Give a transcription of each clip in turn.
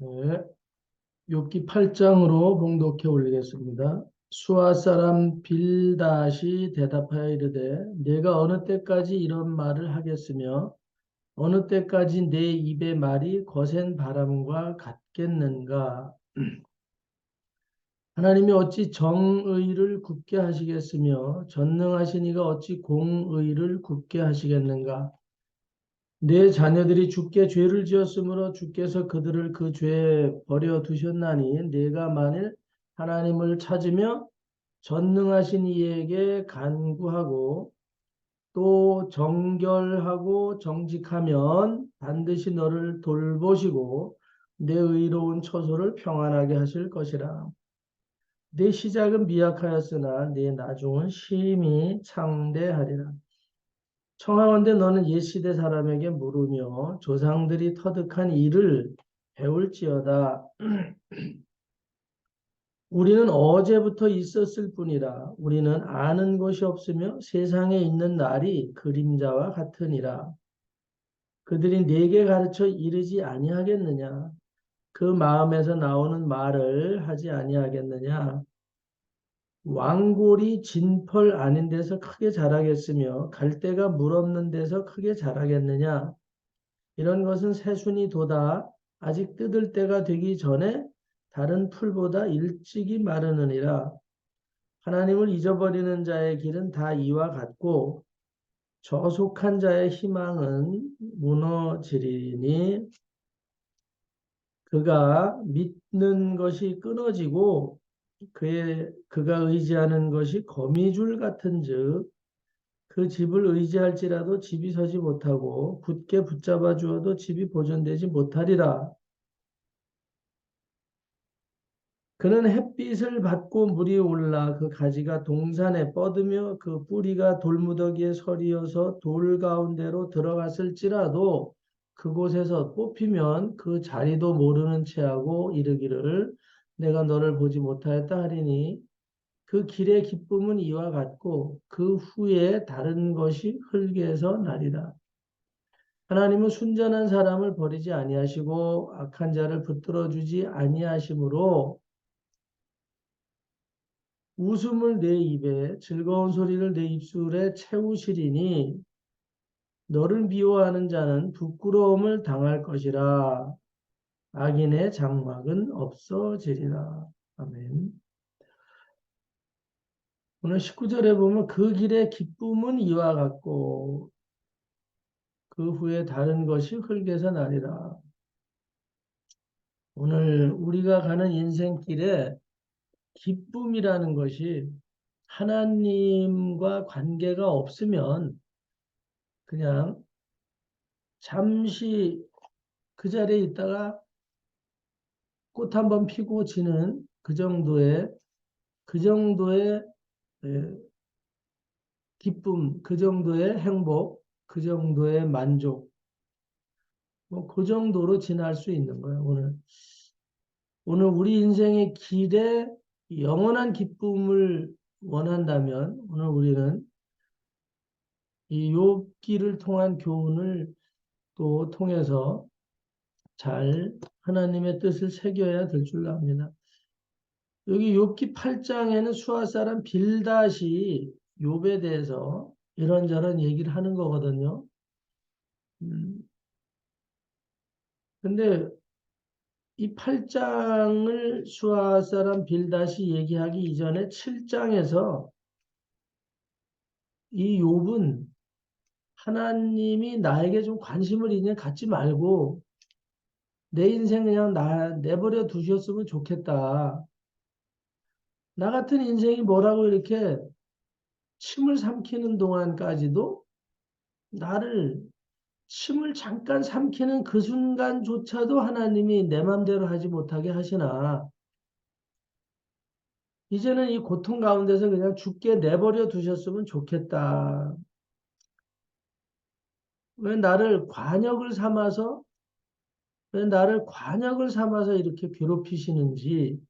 네, 욥기 8장으로 봉독해 올리겠습니다. 수아 사람 빌닷이 대답하여 이르되 내가 어느 때까지 이런 말을 하겠으며 어느 때까지 내 입의 말이 거센 바람과 같겠는가. 하나님이 어찌 정의를 굽게 하시겠으며 전능하신 이가 어찌 공의를 굽게 하시겠는가. 내 자녀들이 주께 죄를 지었으므로 주께서 그들을 그 죄에 버려 두셨나니 내가 만일 하나님을 찾으며 전능하신 이에게 간구하고 또 정결하고 정직하면 반드시 너를 돌보시고 내 의로운 처소를 평안하게 하실 것이라. 내 시작은 미약하였으나 내 나중은 심히 창대하리라. 청하건대 너는 옛시대 사람에게 물으며 조상들이 터득한 일을 배울지어다. 우리는 어제부터 있었을 뿐이라. 우리는 아는 것이 없으며 세상에 있는 날이 그림자와 같으니라. 그들이 네게 가르쳐 이르지 아니하겠느냐? 그 마음에서 나오는 말을 하지 아니하겠느냐? 왕골이 진펄 아닌 데서 크게 자라겠으며 갈대가 물 없는 데서 크게 자라겠느냐? 이런 것은 새순이 돋아 아직 뜯을 때가 되기 전에 다른 풀보다 일찍이 마르느니라. 하나님을 잊어버리는 자의 길은 다 이와 같고 저속한 자의 희망은 무너지리니 그가 믿는 것이 끊어지고 그가 의지하는 것이 거미줄 같은즉 그 집을 의지할지라도 집이 서지 못하고 굳게 붙잡아 주어도 집이 보존되지 못하리라. 그는 햇빛을 받고 물이 올라 그 가지가 동산에 뻗으며 그 뿌리가 돌무더기에 서리어서 돌 가운데로 들어갔을지라도 그곳에서 뽑히면 그 자리도 모르는 체하고 이르기를 내가 너를 보지 못하였다 하리니 그 길의 기쁨은 이와 같고 그 후에 다른 것이 흙에서 나리라. 하나님은 순전한 사람을 버리지 아니하시고 악한 자를 붙들어 주지 아니하심으로 웃음을 내 입에 즐거운 소리를 내 입술에 채우시리니 너를 미워하는 자는 부끄러움을 당할 것이라 악인의 장막은 없어지리라. 아멘. 오늘 19절에 보면 그 길의 기쁨은 이와 같고 그 후에 다른 것이 흙에서 나리라. 오늘 우리가 가는 인생길에 기쁨이라는 것이 하나님과 관계가 없으면 그냥 잠시 그 자리에 있다가 꽃 한 번 피고 지는 그 정도의 에, 기쁨, 그 정도의 행복, 그 정도의 만족, 뭐 그 정도로 지날 수 있는 거예요. 오늘 우리 인생의 길에 영원한 기쁨을 원한다면 오늘 우리는 이 욥기를 통한 교훈을 또 통해서 잘 하나님의 뜻을 새겨야 될 줄 압니다. 여기 욥기 8장에는 수아 사람 빌닷이 욥에 대해서 이런저런 얘기를 하는 거거든요. 근데 이 8장을 수아 사람 빌닷이 얘기하기 이전에 7장에서 이 욥은 하나님이 나에게 좀 관심을 이제 갖지 말고 내 인생 그냥 내버려 두셨으면 좋겠다. 나 같은 인생이 뭐라고 이렇게 침을 삼키는 동안까지도 나를 침을 잠깐 삼키는 그 순간조차도 하나님이 내 맘대로 하지 못하게 하시나 이제는 이 고통 가운데서 그냥 죽게 내버려 두셨으면 좋겠다. 왜 나를 관역을 삼아서 이렇게 괴롭히시는지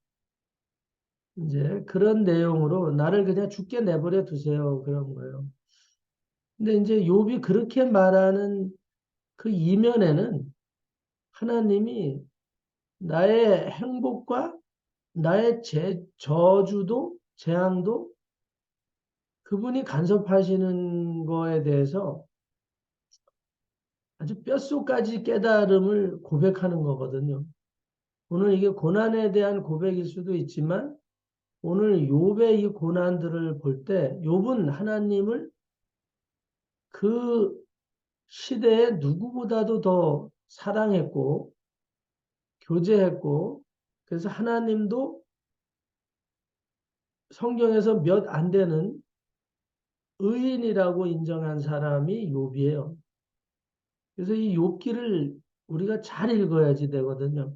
이제 그런 내용으로 나를 그냥 죽게 내버려 두세요. 그런 거예요. 근데 이제 욥이 그렇게 말하는 그 이면에는 하나님이 나의 행복과 나의 저주도, 재앙도 그분이 간섭하시는 거에 대해서 아주 뼛속까지 깨달음을 고백하는 거거든요. 오늘 이게 고난에 대한 고백일 수도 있지만 오늘 욥의 이 고난들을 볼 때 욥은 하나님을 그 시대에 누구보다도 더 사랑했고 교제했고 그래서 하나님도 성경에서 몇 안 되는 의인이라고 인정한 사람이 욥이에요. 그래서 이 욥기를 우리가 잘 읽어야지 되거든요.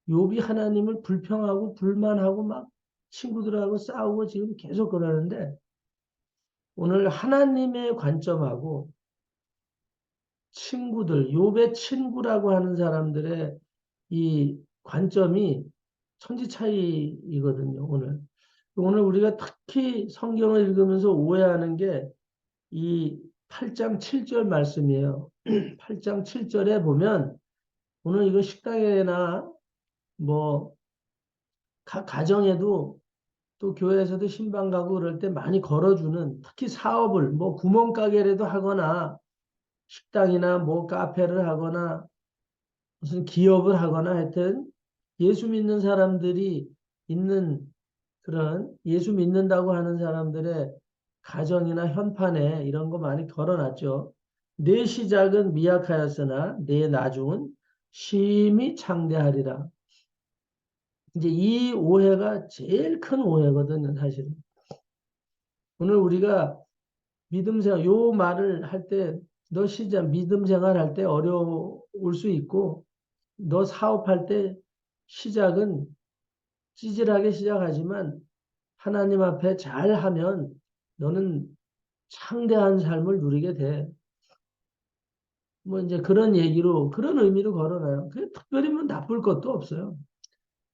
욥이 하나님을 불평하고 불만하고 막 친구들하고 싸우고 지금 계속 그러는데 오늘 하나님의 관점하고 친구들, 욥의 친구라고 하는 사람들의 이 관점이 천지 차이이거든요, 오늘. 오늘 우리가 특히 성경을 읽으면서 오해하는 게 이 8장 7절 말씀이에요. 8장 7절에 보면 오늘 이거 식당에나 뭐 가정에도 또 교회에서도 신방 가고 그럴 때 많이 걸어주는 특히 사업을 뭐 구멍가게라도 하거나 식당이나 뭐 카페를 하거나 무슨 기업을 하거나 하여튼 예수 믿는 사람들이 있는 그런 예수 믿는다고 하는 사람들의 가정이나 현판에 이런 거 많이 걸어놨죠. 내 시작은 미약하였으나 내 나중은 심히 창대하리라. 이제 이 오해가 제일 큰 오해거든요, 사실은. 오늘 우리가 믿음 생활, 요 말을 할 때, 너 시작, 믿음 생활 할 때 어려울 수 있고, 너 사업할 때 시작은 찌질하게 시작하지만 하나님 앞에 잘 하면 너는 창대한 삶을 누리게 돼. 뭐 이제 그런 얘기로, 그런 의미로 걸어놔요. 그 특별히 뭐 나쁠 것도 없어요.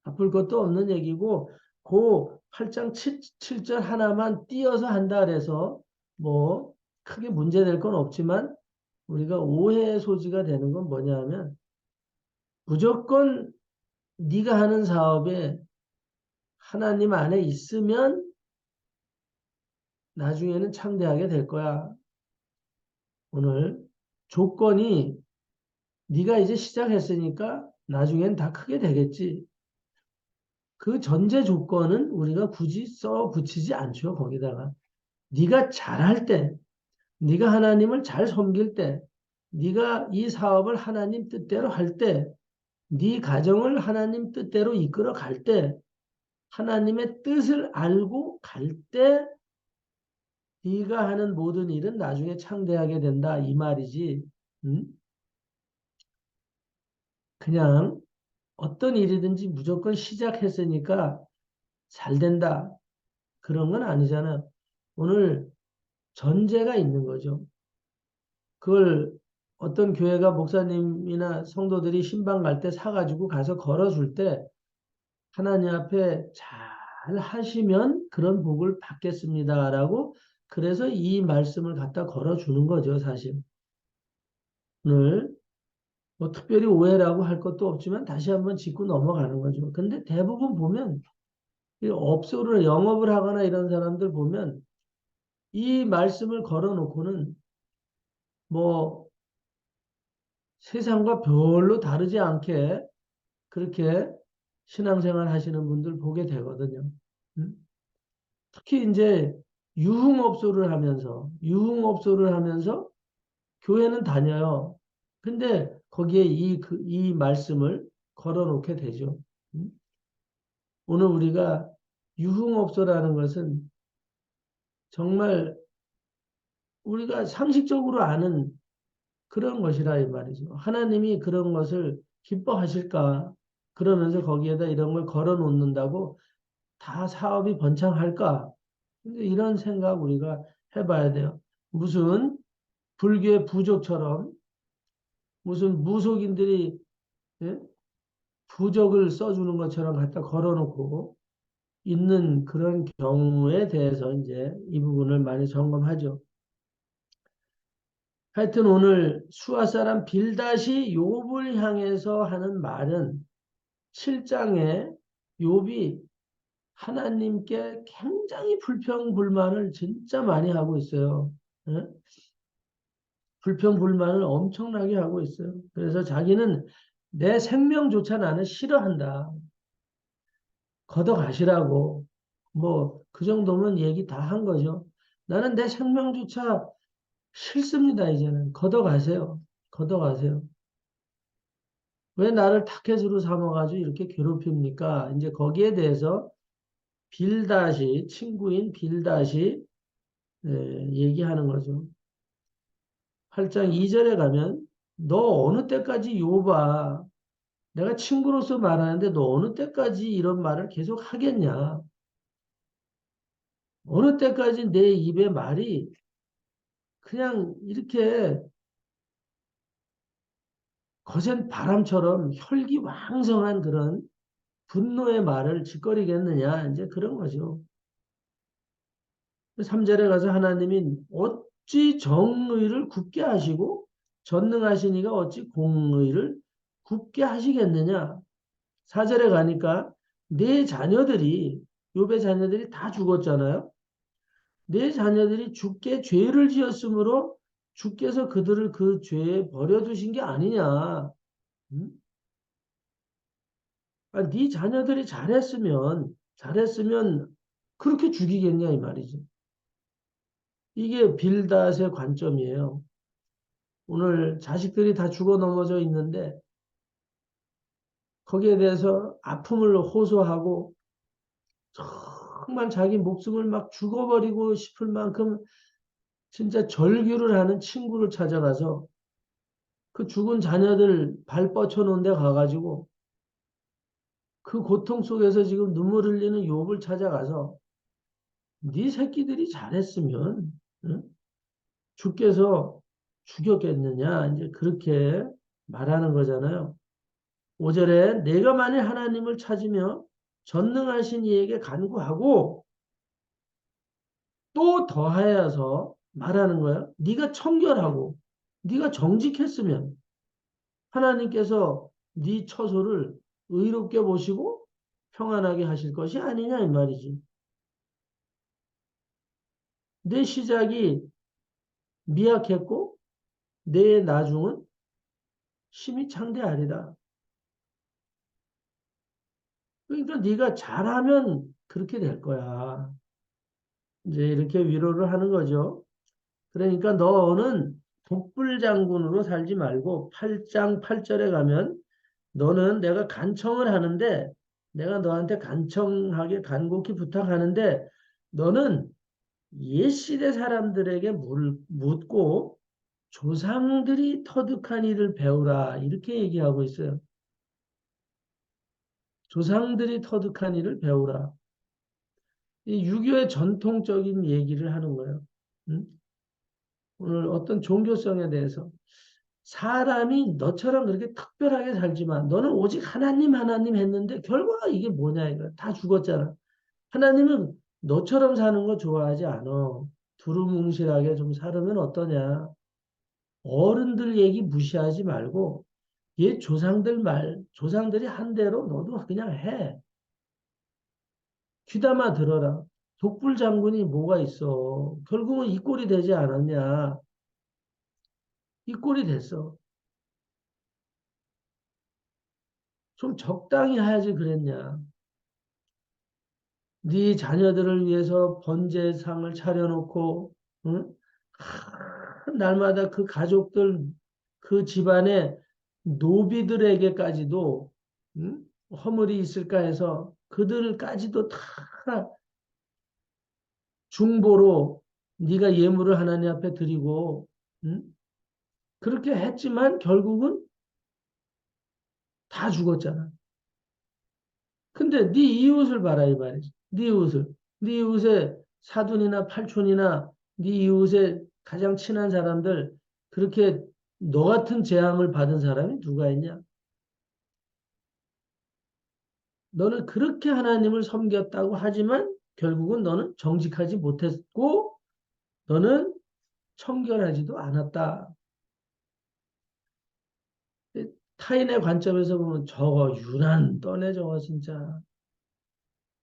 나쁠 것도 없는 얘기고, 그 8장 7절 하나만 띄어서 한다 그래서 뭐 크게 문제될 건 없지만 우리가 오해의 소지가 되는 건 뭐냐 하면 무조건 네가 하는 사업에 하나님 안에 있으면 나중에는 창대하게 될 거야. 오늘 조건이 네가 이제 시작했으니까 나중엔 다 크게 되겠지. 그 전제 조건은 우리가 굳이 써 붙이지 않죠. 거기다가 네가 잘할 때, 네가 하나님을 잘 섬길 때, 네가 이 사업을 하나님 뜻대로 할 때, 네 가정을 하나님 뜻대로 이끌어 갈 때, 하나님의 뜻을 알고 갈 때, 네가 하는 모든 일은 나중에 창대하게 된다 이 말이지. 음? 그냥 어떤 일이든지 무조건 시작했으니까 잘 된다. 그런 건 아니잖아. 오늘 전제가 있는 거죠. 그걸 어떤 교회가 목사님이나 성도들이 신방 갈 때 사가지고 가서 걸어줄 때 하나님 앞에 잘 하시면 그런 복을 받겠습니다라고 그래서 이 말씀을 갖다 걸어주는 거죠, 사실. 오늘 뭐 특별히 오해라고 할 것도 없지만 다시 한번 짚고 넘어가는 거죠. 근데 대부분 보면 이 업소를 영업을 하거나 이런 사람들 보면 이 말씀을 걸어놓고는 뭐 세상과 별로 다르지 않게 그렇게 신앙생활 하시는 분들 보게 되거든요. 음? 특히 이제 유흥업소를 하면서 교회는 다녀요. 근데 거기에 이 말씀을 걸어 놓게 되죠. 음? 오늘 우리가 유흥업소라는 것은 정말 우리가 상식적으로 아는 그런 것이라 이 말이죠. 하나님이 그런 것을 기뻐하실까? 그러면서 거기에다 이런 걸 걸어 놓는다고 다 사업이 번창할까? 근데 이런 생각 우리가 해봐야 돼요. 무슨 불교의 부족처럼 무슨 무속인들이 예? 부적을 써주는 것처럼 갖다 걸어놓고 있는 그런 경우에 대해서 이제 이 부분을 많이 점검하죠. 하여튼 오늘 수아 사람 빌닷이 욥을 향해서 하는 말은 7장에 욥이 하나님께 굉장히 불평불만을 진짜 많이 하고 있어요. 예? 불평불만을 엄청나게 하고 있어요. 그래서 자기는 내 생명조차 나는 싫어한다. 걷어가시라고. 뭐, 그 정도면 얘기 다 한 거죠. 나는 내 생명조차 싫습니다, 이제는. 걷어가세요. 걷어가세요. 왜 나를 타켓으로 삼아가지고 이렇게 괴롭힙니까? 이제 거기에 대해서 빌닷이, 친구인 빌닷이 얘기하는 거죠. 8장 2절에 가면 너 어느 때까지 욥아 내가 친구로서 말하는데 너 어느 때까지 이런 말을 계속 하겠냐? 어느 때까지 내 입에 말이 그냥 이렇게 거센 바람처럼 혈기왕성한 그런 분노의 말을 짓거리겠느냐? 이제 그런 거죠. 3절에 가서 하나님이 어찌 정의를 굳게 하시고 전능하신 이가 어찌 공의를 굳게 하시겠느냐? 4절에 가니까 내 자녀들이 욥의 자녀들이 다 죽었잖아요. 내 자녀들이 주께 죄를 지었으므로 주께서 그들을 그 죄에 버려두신 게 아니냐. 응? 아, 네 자녀들이 잘했으면 그렇게 죽이겠냐 이 말이지. 이게 빌닷의 관점이에요. 오늘 자식들이 다 죽어 넘어져 있는데 거기에 대해서 아픔을 호소하고 정말 자기 목숨을 막 죽어버리고 싶을 만큼 진짜 절규를 하는 친구를 찾아가서 그 죽은 자녀들 발 뻗쳐놓은 데 가가지고 그 고통 속에서 지금 눈물 흘리는 욥을 찾아가서 네 새끼들이 잘했으면 응? 주께서 죽였겠느냐 이제 그렇게 말하는 거잖아요. 5절에 내가 만일 하나님을 찾으며 전능하신 이에게 간구하고 또 더하여서 말하는 거야. 네가 청결하고 네가 정직했으면 하나님께서 네 처소를 의롭게 보시고 평안하게 하실 것이 아니냐 이 말이지. 내 시작이 미약했고 내 나중은 심히 창대하리라. 그러니까 네가 잘하면 그렇게 될 거야. 이제 이렇게 위로를 하는 거죠. 그러니까 너는 독불장군으로 살지 말고 8장 8절에 가면 너는 내가 간청을 하는데 내가 너한테 간청하게 간곡히 부탁하는데 너는 옛 시대 사람들에게 묻고 조상들이 터득한 일을 배우라 이렇게 얘기하고 있어요. 조상들이 터득한 일을 배우라. 이 유교의 전통적인 얘기를 하는 거예요. 응? 오늘 어떤 종교성에 대해서 사람이 너처럼 그렇게 특별하게 살지만 너는 오직 하나님 하나님 했는데 결과가 이게 뭐냐 이거 다 죽었잖아. 하나님은 너처럼 사는 거 좋아하지 않아. 두루뭉실하게 좀 살으면 어떠냐. 어른들 얘기 무시하지 말고 옛 조상들 말 조상들이 한 대로 너도 그냥 해. 귀담아 들어라. 독불 장군이 뭐가 있어. 결국은 이 꼴이 되지 않았냐. 이 꼴이 됐어. 좀 적당히 해야지 그랬냐. 네 자녀들을 위해서 번제상을 차려놓고 응? 날마다 그 가족들 그 집안의 노비들에게까지도 응? 허물이 있을까 해서 그들까지도 다 중보로 네가 예물을 하나님 앞에 드리고 응? 그렇게 했지만 결국은 다 죽었잖아. 근데 네 이웃을 봐라 이 말이지. 네 이웃을. 네 이웃의 사돈이나 팔촌이나 네 이웃의 가장 친한 사람들 그렇게 너 같은 재앙을 받은 사람이 누가 있냐? 너는 그렇게 하나님을 섬겼다고 하지만 결국은 너는 정직하지 못했고 너는 청결하지도 않았다. 타인의 관점에서 보면 저거 유난 떠네 저거 진짜.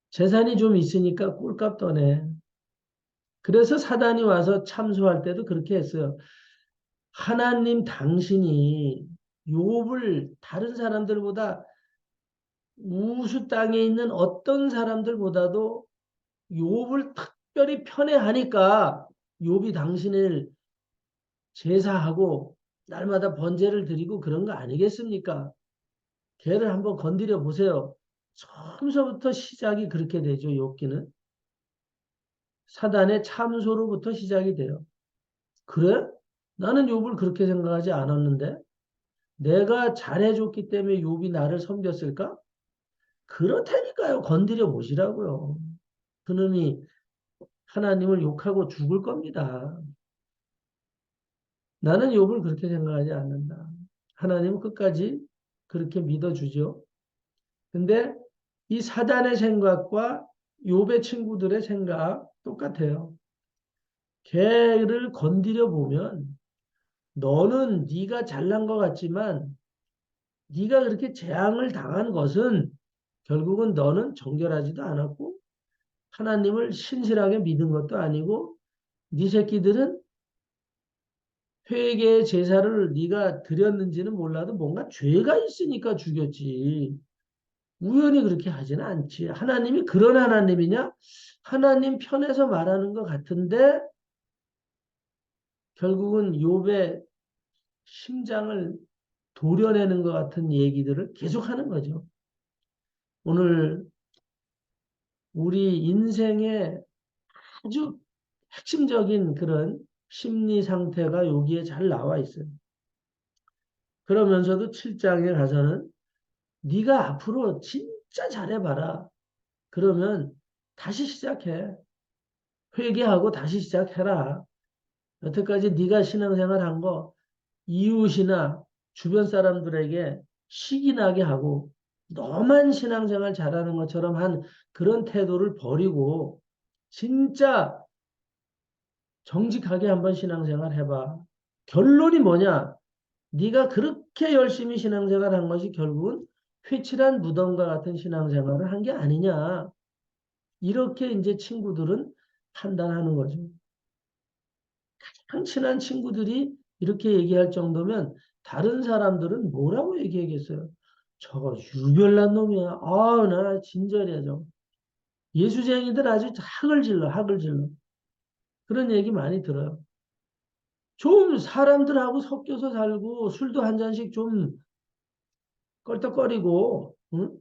재산이 좀 있으니까 꿀값 떠네. 그래서 사단이 와서 참소할 때도 그렇게 했어요. 하나님 당신이 욥을 다른 사람들보다 우수 땅에 있는 어떤 사람들보다도 욥을 특별히 편애하니까 욥이 당신을 제사하고 날마다 번제를 드리고 그런 거 아니겠습니까? 걔를 한번 건드려 보세요. 처음서부터 시작이 그렇게 되죠. 욥기는 사단의 참소로부터 시작이 돼요. 그래? 나는 욥을 그렇게 생각하지 않았는데 내가 잘해줬기 때문에 욥이 나를 섬겼을까? 그렇다니까요. 건드려 보시라고요. 그놈이 하나님을 욕하고 죽을 겁니다. 나는 욥을 그렇게 생각하지 않는다. 하나님은 끝까지 그렇게 믿어주죠. 근데 이 사단의 생각과 욥의 친구들의 생각 똑같아요. 걔를 건드려 보면 너는 네가 잘난 것 같지만 네가 그렇게 재앙을 당한 것은 결국은 너는 정결하지도 않았고 하나님을 신실하게 믿은 것도 아니고 네 새끼들은 회개의 제사를 네가 드렸는지는 몰라도 뭔가 죄가 있으니까 죽였지. 우연히 그렇게 하지는 않지. 하나님이 그런 하나님이냐? 하나님 편에서 말하는 것 같은데 결국은 욥의 심장을 도려내는 것 같은 얘기들을 계속하는 거죠. 오늘 우리 인생의 아주 핵심적인 그런 심리 상태가 여기에 잘 나와 있어요. 그러면서도 7장에 가서는 네가 앞으로 진짜 잘해봐라. 그러면 다시 시작해. 회개하고 다시 시작해라. 여태까지 네가 신앙생활 한 거 이웃이나 주변 사람들에게 시기 나게 하고 너만 신앙생활 잘하는 것처럼 한 그런 태도를 버리고 진짜 정직하게 한번 신앙생활 해봐. 결론이 뭐냐? 네가 그렇게 열심히 신앙생활 한 것이 결국은 회칠한 무덤과 같은 신앙생활을 한 게 아니냐. 이렇게 이제 친구들은 판단하는 거죠. 가장 친한 친구들이 이렇게 얘기할 정도면 다른 사람들은 뭐라고 얘기하겠어요? 저거 유별난 놈이야. 아우, 나 진절이야, 저. 예수쟁이들 아주 학을 질러, 학을 질러. 그런 얘기 많이 들어요. 좀 사람들하고 섞여서 살고 술도 한 잔씩 좀 껄떡거리고, 응?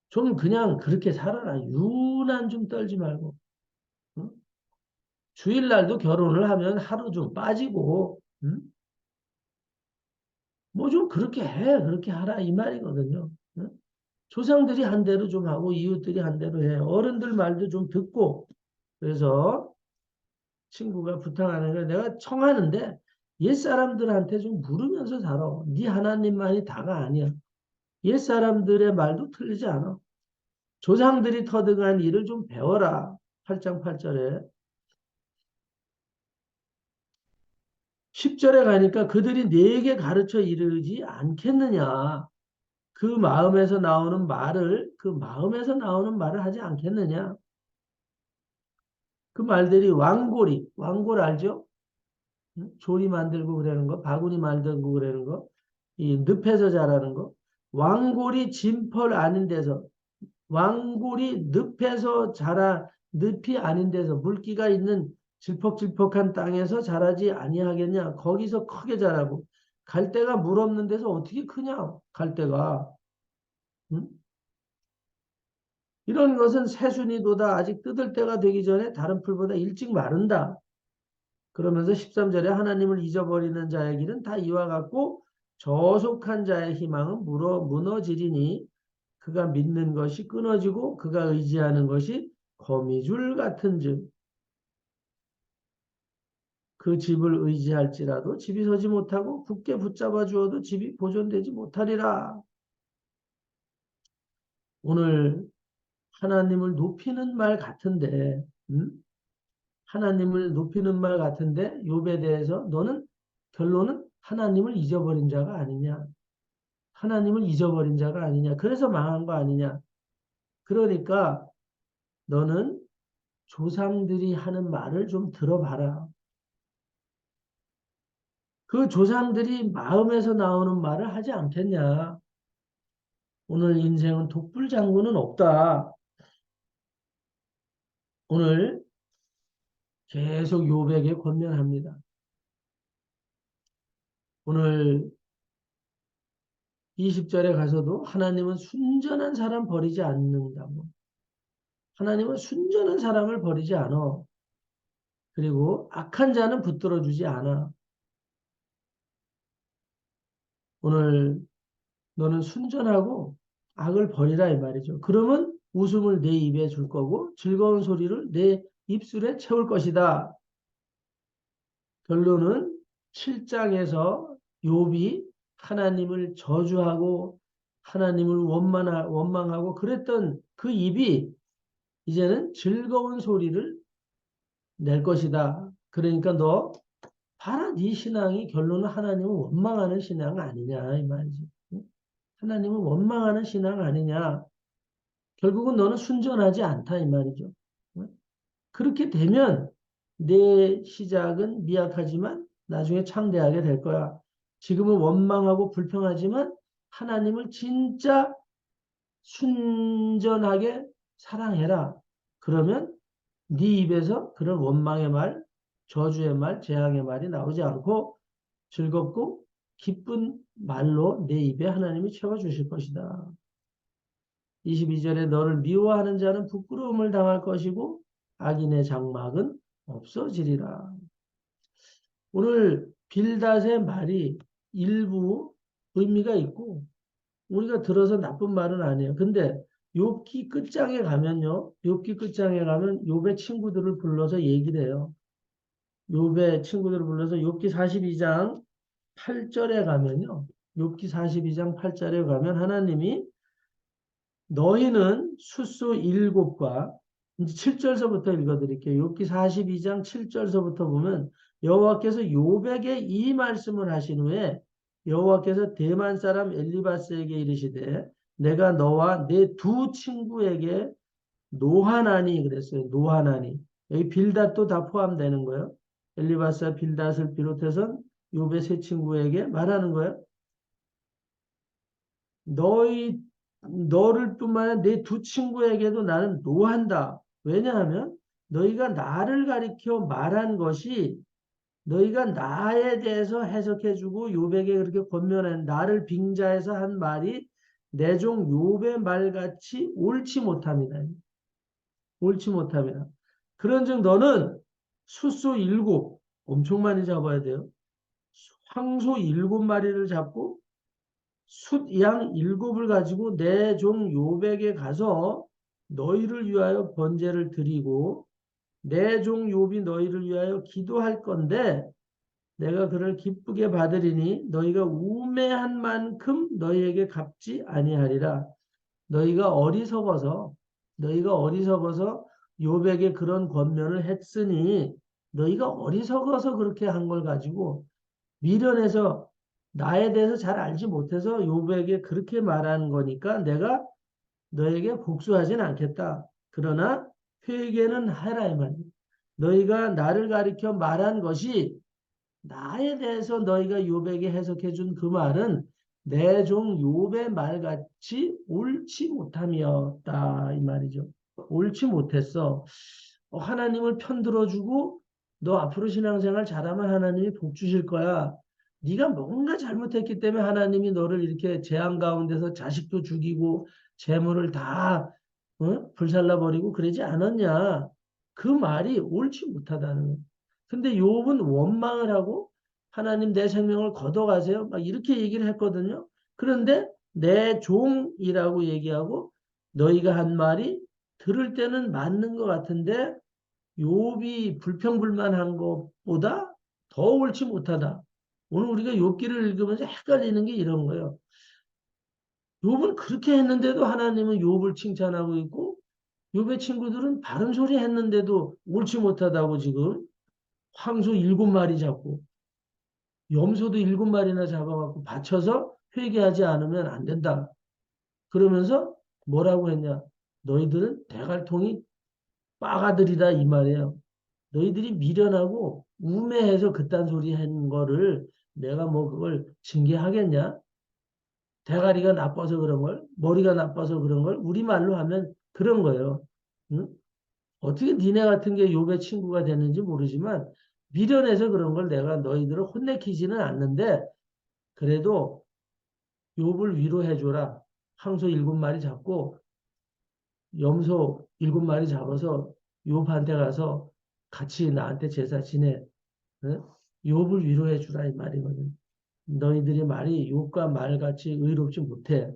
좀 그냥 그렇게 살아라. 유난 좀 떨지 말고. 응? 주일날도 결혼을 하면 하루 좀 빠지고, 응? 뭐 좀 그렇게 해. 그렇게 하라. 이 말이거든요. 응? 조상들이 한 대로 좀 하고 이웃들이 한 대로 해. 어른들 말도 좀 듣고. 그래서 친구가 부탁하는 걸 내가 청하는데 옛사람들한테 좀 물으면서 살아. 네 하나님만이 다가 아니야. 옛사람들의 말도 틀리지 않아. 조상들이 터득한 일을 좀 배워라. 8장 8절에. 10절에 가니까 그들이 네게 가르쳐 이르지 않겠느냐. 그 마음에서 나오는 말을 하지 않겠느냐. 그 말들이 왕골 알죠? 응? 조리 만들고 그러는 거, 바구니 만들고 그러는 거, 이 늪에서 자라는 거, 왕골이 진펄 아닌 데서, 왕골이 늪이 아닌 데서, 물기가 있는 질퍽질퍽한 땅에서 자라지 아니하겠냐? 거기서 크게 자라고. 갈대가 물 없는 데서 어떻게 크냐? 갈대가. 응? 이런 것은 새순이도다. 아직 뜯을 때가 되기 전에 다른 풀보다 일찍 마른다. 그러면서 13절에 하나님을 잊어버리는 자의 길은 다 이와 같고 저속한 자의 희망은 무너지리니 그가 믿는 것이 끊어지고 그가 의지하는 것이 거미줄 같은즉 그 집을 의지할지라도 집이 서지 못하고 굳게 붙잡아 주어도 집이 보존되지 못하리라. 오늘 하나님을 높이는 말 같은데 하나님을 높이는 말 같은데 욥에 대해서 너는 결론은 하나님을 잊어버린 자가 아니냐. 하나님을 잊어버린 자가 아니냐. 그래서 망한 거 아니냐. 그러니까 너는 조상들이 하는 말을 좀 들어봐라. 그 조상들이 마음에서 나오는 말을 하지 않겠냐. 오늘 인생은 독불장군은 없다. 오늘 계속 욥에게 권면합니다. 오늘 20절에 가서도 하나님은 순전한 사람 버리지 않는다고. 하나님은 순전한 사람을 버리지 않아. 그리고 악한 자는 붙들어 주지 않아. 오늘 너는 순전하고 악을 버리라 이 말이죠. 그러면 웃음을 내 입에 줄 거고 즐거운 소리를 내 입술에 채울 것이다. 결론은 7장에서 욥이 하나님을 저주하고 하나님을 원망하고 그랬던 그 입이 이제는 즐거운 소리를 낼 것이다. 그러니까 너 봐라, 네 신앙이 결론은 하나님을 원망하는 신앙 아니냐 이 말이지. 하나님을 원망하는 신앙 아니냐. 결국은 너는 순전하지 않다 이 말이죠. 그렇게 되면 내 시작은 미약하지만 나중에 창대하게 될 거야. 지금은 원망하고 불평하지만 하나님을 진짜 순전하게 사랑해라. 그러면 네 입에서 그런 원망의 말, 저주의 말, 재앙의 말이 나오지 않고 즐겁고 기쁜 말로 내 입에 하나님이 채워주실 것이다. 22절에 너를 미워하는 자는 부끄러움을 당할 것이고 악인의 장막은 없어지리라. 오늘 빌닷의 말이 일부 의미가 있고 우리가 들어서 나쁜 말은 아니에요. 근데 욥기 끝장에 가면요. 욥기 끝장에 가면 욥의 친구들을 불러서 얘기를 해요. 욥의 친구들을 불러서 욥기 42장 8절에 가면요. 욥기 42장 8절에 가면 하나님이 너희는 숫소 7과 이제 7절서부터 읽어드릴게요. 욥기 42장 7절서부터 보면 여호와께서 욥에게 이 말씀을 하신 후에 여호와께서 대만 사람 엘리바스에게 이르시되 내가 너와 내 두 친구에게 노하나니 그랬어요. 노하나니. 여기 빌닷도 다 포함되는 거예요. 엘리바스와 빌닷을 비롯해서 욥의 세 친구에게 말하는 거예요. 너를 뿐만 아니라 내 두 친구에게도 나는 노한다. 왜냐하면 너희가 나를 가리켜 말한 것이 너희가 나에 대해서 해석해주고 욥에게 그렇게 권면한 나를 빙자해서 한 말이 내 종 욥의 말같이 옳지 못합니다. 옳지 못합니다. 그런즉 너는 숫소 7 엄청 많이 잡아야 돼요. 황소 7마리를 잡고 숫양 7을 가지고 내 종 욥에게 가서 너희를 위하여 번제를 드리고 내 종 욥이 너희를 위하여 기도할 건데 내가 그를 기쁘게 받으리니 너희가 우매한 만큼 너희에게 갚지 아니하리라. 너희가 어리석어서 욥에게 그런 권면을 했으니 너희가 어리석어서 그렇게 한 걸 가지고 미련해서 나에 대해서 잘 알지 못해서 욥에게 그렇게 말하는 거니까 내가 너에게 복수하진 않겠다. 그러나 회개는 해라 이 말이야. 너희가 나를 가리켜 말한 것이 나에 대해서 너희가 욥에게 해석해 준 그 말은 내 종 욥의 말같이 옳지 못함이었다 이 말이죠. 옳지 못했어. 하나님을 편들어주고 너 앞으로 신앙생활 잘하면 하나님이 복 주실 거야. 네가 뭔가 잘못했기 때문에 하나님이 너를 이렇게 재앙 가운데서 자식도 죽이고 재물을 다 불살라 버리고 그러지 않았냐. 그 말이 옳지 못하다는 거야. 근데 욥은 원망을 하고 하나님 내 생명을 걷어가세요. 막 이렇게 얘기를 했거든요. 그런데 내 종이라고 얘기하고 너희가 한 말이 들을 때는 맞는 것 같은데 욥이 불평불만한 것보다 더 옳지 못하다. 오늘 우리가 욥기를 읽으면서 헷갈리는 게 이런 거예요. 욥은 그렇게 했는데도 하나님은 욥을 칭찬하고 있고 욥의 친구들은 바른 소리 했는데도 옳지 못하다고 지금 황소 7마리 잡고 염소도 7마리나 잡아갖고 바쳐서 회개하지 않으면 안 된다. 그러면서 뭐라고 했냐? 너희들은 대갈통이 빠가들이다 이 말이에요. 너희들이 미련하고 우매해서 그딴 소리 한 거를 내가 뭐 그걸 징계하겠냐? 대가리가 나빠서 그런 걸, 머리가 나빠서 그런 걸 우리말로 하면 그런 거예요. 응? 어떻게 니네 같은 게 욥의 친구가 됐는지 모르지만 미련해서 그런 걸 내가 너희들을 혼내키지는 않는데 그래도 욥을 위로해줘라. 황소 7마리 잡고 염소 7마리 잡아서 욥한테 가서 같이 나한테 제사 지내. 응? 욥을 위로해주라 이 말이거든. 너희들이 말이 욥과 말같이 의롭지 못해.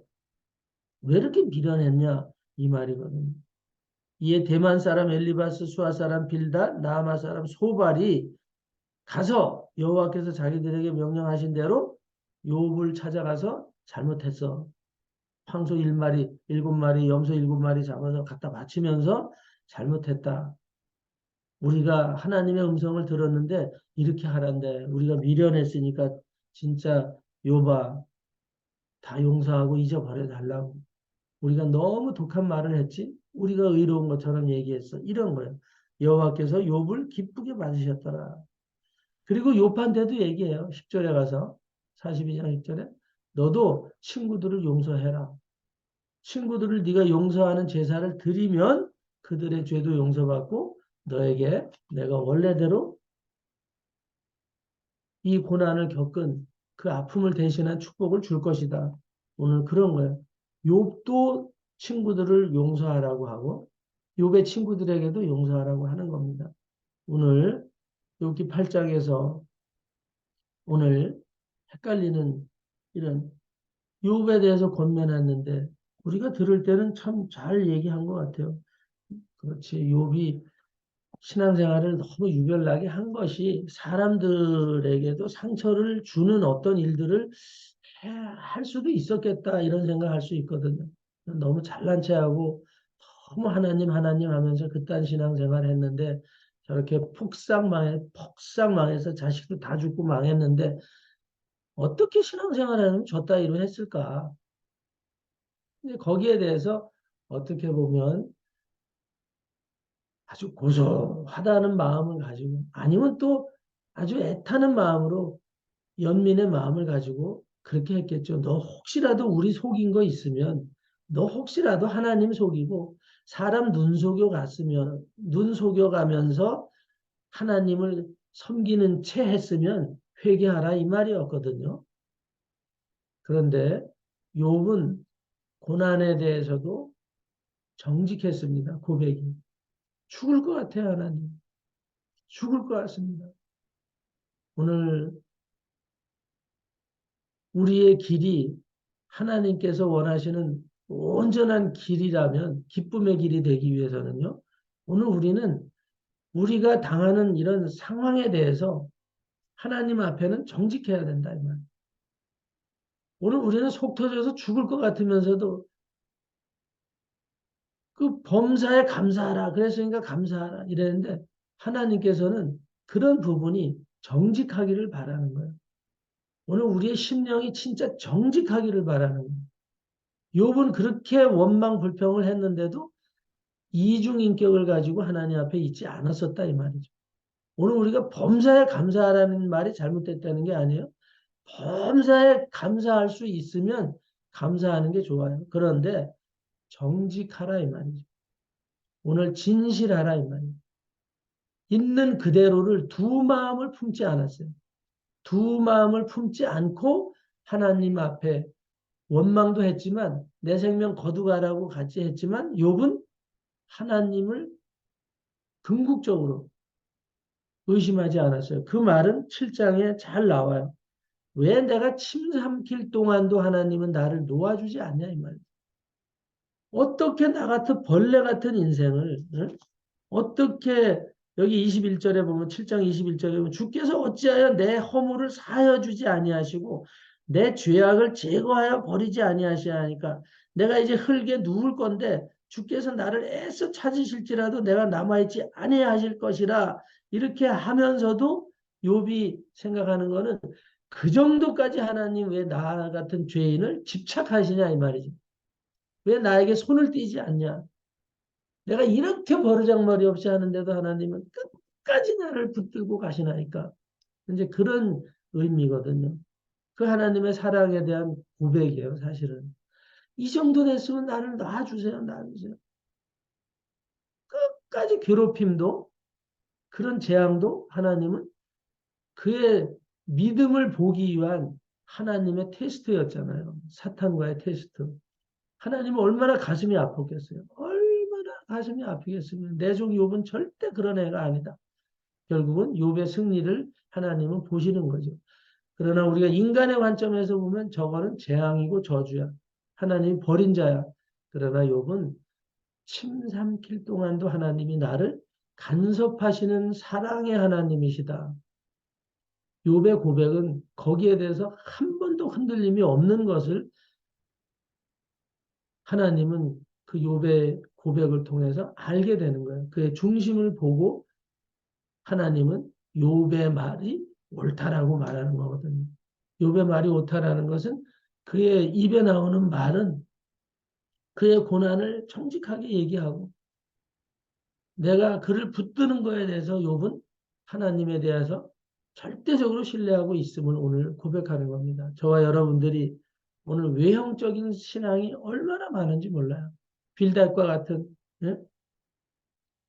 왜 이렇게 미련했냐 이 말이거든. 이에 대만 사람 엘리바스, 수아 사람 빌닷, 나아마 사람 소발이 가서 여호와께서 자기들에게 명령하신 대로 욥을 찾아가서 잘못했어. 황소 1마리, 7마리, 염소 7마리 잡아서 갖다 바치면서 잘못했다. 우리가 하나님의 음성을 들었는데 이렇게 하란데 우리가 미련했으니까 진짜 욥아 다 용서하고 잊어버려 달라고. 우리가 너무 독한 말을 했지? 우리가 의로운 것처럼 얘기했어. 이런 거예요. 여호와께서 욥을 기쁘게 받으셨더라. 그리고 욥한테도 얘기해요. 10절에 가서 42장 10절에 너도 친구들을 용서해라. 친구들을 네가 용서하는 제사를 드리면 그들의 죄도 용서받고 너에게 내가 원래대로 이 고난을 겪은 그 아픔을 대신한 축복을 줄 것이다. 오늘 그런 거예요. 욥도 친구들을 용서하라고 하고 욥의 친구들에게도 용서하라고 하는 겁니다. 오늘 욥기 8장에서 오늘 헷갈리는 이런 욥에 대해서 권면했는데 우리가 들을 때는 참 잘 얘기한 것 같아요. 그렇지. 욥이 신앙생활을 너무 유별나게 한 것이 사람들에게도 상처를 주는 어떤 일들을 할 수도 있었겠다 이런 생각할 수 있거든요. 너무 잘난 체하고 너무 하나님 하나님 하면서 그딴 신앙생활 했는데 저렇게 폭삭 망해서 자식도 다 죽고 망했는데 어떻게 신앙생활하면 저따 이로 했을까? 근데 거기에 대해서 어떻게 보면 아주 고소하다는 마음을 가지고 아니면 또 아주 애타는 마음으로 연민의 마음을 가지고 그렇게 했겠죠. 너 혹시라도 우리 속인 거 있으면 너 혹시라도 하나님 속이고 사람 눈 속여 갔으면 눈 속여 가면서 하나님을 섬기는 채 했으면 회개하라 이 말이었거든요. 그런데 욥은 고난에 대해서도 정직했습니다. 고백이. 죽을 것 같아요, 하나님. 죽을 것 같습니다. 오늘 우리의 길이 하나님께서 원하시는 온전한 길이라면, 기쁨의 길이 되기 위해서는요, 오늘 우리는 우리가 당하는 이런 상황에 대해서 하나님 앞에는 정직해야 된다, 이 말. 오늘 우리는 속 터져서 죽을 것 같으면서도 그 범사에 감사하라. 그랬으니까 감사하라. 이랬는데 하나님께서는 그런 부분이 정직하기를 바라는 거예요. 오늘 우리의 심령이 진짜 정직하기를 바라는 거예요. 욥은 그렇게 원망 불평을 했는데도 이중인격을 가지고 하나님 앞에 있지 않았었다 이 말이죠. 오늘 우리가 범사에 감사하라는 말이 잘못됐다는 게 아니에요. 범사에 감사할 수 있으면 감사하는 게 좋아요. 그런데 정직하라 이 말이죠. 오늘 진실하라 이 말이에요. 있는 그대로를 두 마음을 품지 않았어요. 두 마음을 품지 않고 하나님 앞에 원망도 했지만 내 생명 거두가라고 같이 했지만 욥은 하나님을 궁극적으로 의심하지 않았어요. 그 말은 7장에 잘 나와요. 왜 내가 침 삼킬 동안도 하나님은 나를 놓아주지 않냐 이 말이에요. 어떻게 나 같은 벌레 같은 인생을 응? 어떻게 여기 21절에 보면 7장 21절에 보면 주께서 어찌하여 내 허물을 사하여 주지 아니하시고 내 죄악을 제거하여 버리지 아니하시하니까 내가 이제 흙에 누울 건데 주께서 나를 애써 찾으실지라도 내가 남아있지 아니하실 것이라 이렇게 하면서도 욥이 생각하는 거는 그 정도까지 하나님 왜 나 같은 죄인을 집착하시냐 이 말이지. 왜 나에게 손을 떼지 않냐. 내가 이렇게 버르장머리 없이 하는데도 하나님은 끝까지 나를 붙들고 가시나니까. 이제 그런 의미거든요. 그 하나님의 사랑에 대한 고백이에요, 사실은. 이 정도 됐으면 나를 놔주세요, 놔주세요. 끝까지 괴롭힘도, 그런 재앙도 하나님은 그의 믿음을 보기 위한 하나님의 테스트였잖아요. 사탄과의 테스트. 하나님은 얼마나 가슴이 아팠겠어요. 얼마나 가슴이 아프겠으면 내 종 욥은 절대 그런 애가 아니다. 결국은 욥의 승리를 하나님은 보시는 거죠. 그러나 우리가 인간의 관점에서 보면 저거는 재앙이고 저주야. 하나님이 버린 자야. 그러나 욥은 침 삼킬 동안도 하나님이 나를 간섭하시는 사랑의 하나님이시다. 욥의 고백은 거기에 대해서 한 번도 흔들림이 없는 것을 하나님은 그 욥의 고백을 통해서 알게 되는 거예요. 그의 중심을 보고 하나님은 욥의 말이 옳다라고 말하는 거거든요. 욥의 말이 옳다라는 것은 그의 입에 나오는 말은 그의 고난을 정직하게 얘기하고 내가 그를 붙드는 거에 대해서 욥은 하나님에 대해서 절대적으로 신뢰하고 있음을 오늘 고백하는 겁니다. 저와 여러분들이 오늘 외형적인 신앙이 얼마나 많은지 몰라요. 빌닷과 같은 예?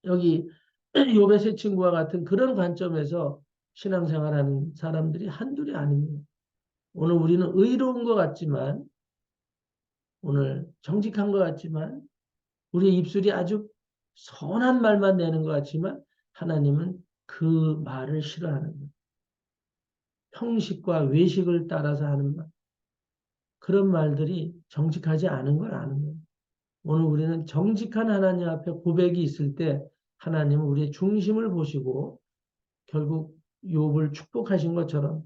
여기 욥의 세 친구와 같은 그런 관점에서 신앙생활하는 사람들이 한둘이 아닙니다. 오늘 우리는 의로운 것 같지만 오늘 정직한 것 같지만 우리 입술이 아주 선한 말만 내는 것 같지만 하나님은 그 말을 싫어하는 거예요. 형식과 외식을 따라서 하는 말. 그런 말들이 정직하지 않은 걸 아는 거예요. 오늘 우리는 정직한 하나님 앞에 고백이 있을 때 하나님은 우리의 중심을 보시고 결국 욥을 축복하신 것처럼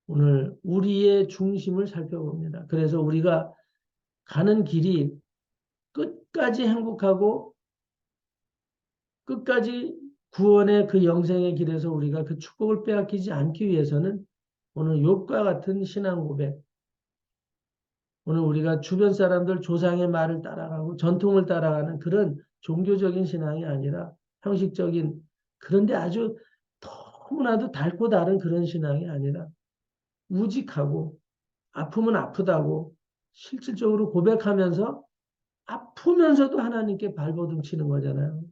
오늘 우리의 중심을 살펴봅니다. 그래서 우리가 가는 길이 끝까지 행복하고 끝까지 구원의 그 영생의 길에서 우리가 그 축복을 빼앗기지 않기 위해서는 오늘 욥과 같은 신앙 고백, 오늘 우리가 주변 사람들 조상의 말을 따라가고 전통을 따라가는 그런 종교적인 신앙이 아니라 형식적인 그런데 아주 너무나도 달고 다른 그런 신앙이 아니라 우직하고 아프면 아프다고 실질적으로 고백하면서 아프면서도 하나님께 발버둥 치는 거잖아요.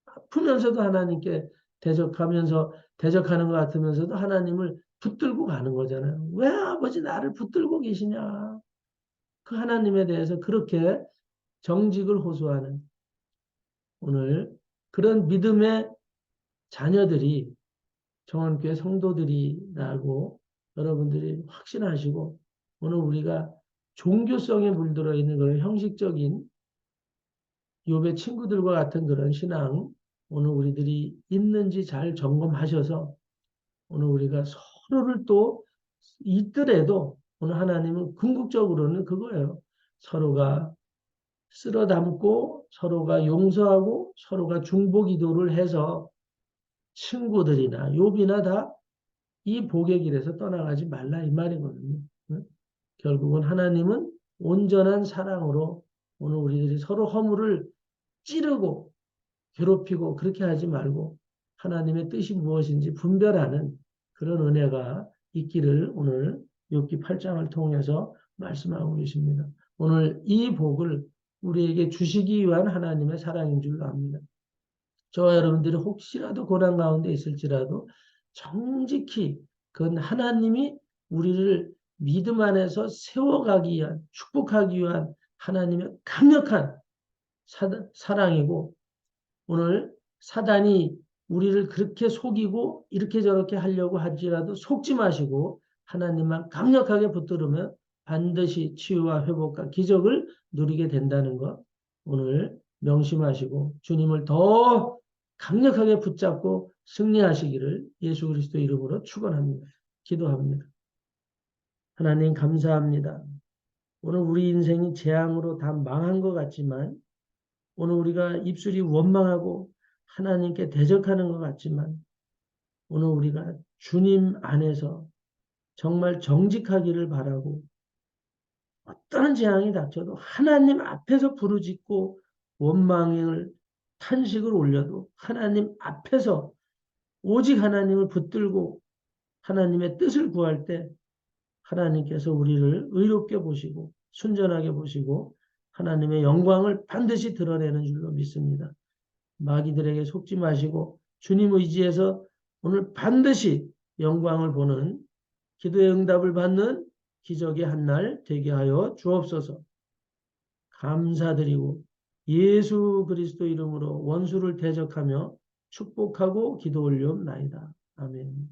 아프면서도 하나님께 대적하는 것 같으면서도 하나님을 붙들고 가는 거잖아요. 왜 아버지 나를 붙들고 계시냐? 그 하나님에 대해서 그렇게 정직을 호소하는 오늘 그런 믿음의 자녀들이 정원교회 성도들이라고 여러분들이 확신하시고 오늘 우리가 종교성에 물들어 있는 그런 형식적인 욥의 친구들과 같은 그런 신앙 오늘 우리들이 있는지 잘 점검하셔서 오늘 우리가 서로를 또 있더라도 오늘 하나님은 궁극적으로는 그거예요. 서로가 쓸어 담고 서로가 용서하고 서로가 중보기도를 해서 친구들이나 욥이나 다 이 복의 길에서 떠나가지 말라 이 말이거든요. 결국은 하나님은 온전한 사랑으로 오늘 우리들이 서로 허물을 찌르고 괴롭히고 그렇게 하지 말고 하나님의 뜻이 무엇인지 분별하는 그런 은혜가 있기를 오늘 욥기 8장을 통해서 말씀하고 계십니다. 오늘 이 복을 우리에게 주시기 위한 하나님의 사랑인 줄로 압니다. 저와 여러분들이 혹시라도 고난 가운데 있을지라도 정직히 그건 하나님이 우리를 믿음 안에서 세워가기 위한 축복하기 위한 하나님의 강력한 사랑이고 오늘 사단이 우리를 그렇게 속이고 이렇게 저렇게 하려고 하지라도 속지 마시고 하나님만 강력하게 붙들으면 반드시 치유와 회복과 기적을 누리게 된다는 것 오늘 명심하시고 주님을 더 강력하게 붙잡고 승리하시기를 예수 그리스도 이름으로 축원합니다. 기도합니다. 하나님 감사합니다. 오늘 우리 인생이 재앙으로 다 망한 것 같지만 오늘 우리가 입술이 원망하고 하나님께 대적하는 것 같지만 오늘 우리가 주님 안에서 정말 정직하기를 바라고 어떤 재앙이 닥쳐도 하나님 앞에서 부르짖고 원망을 탄식을 올려도 하나님 앞에서 오직 하나님을 붙들고 하나님의 뜻을 구할 때 하나님께서 우리를 의롭게 보시고 순전하게 보시고 하나님의 영광을 반드시 드러내는 줄로 믿습니다. 마귀들에게 속지 마시고 주님 의지해서 오늘 반드시 영광을 보는 기도의 응답을 받는 기적의 한 날 되게 하여 주옵소서. 감사드리고 예수 그리스도 이름으로 원수를 대적하며 축복하고 기도 올리옵나이다. 아멘.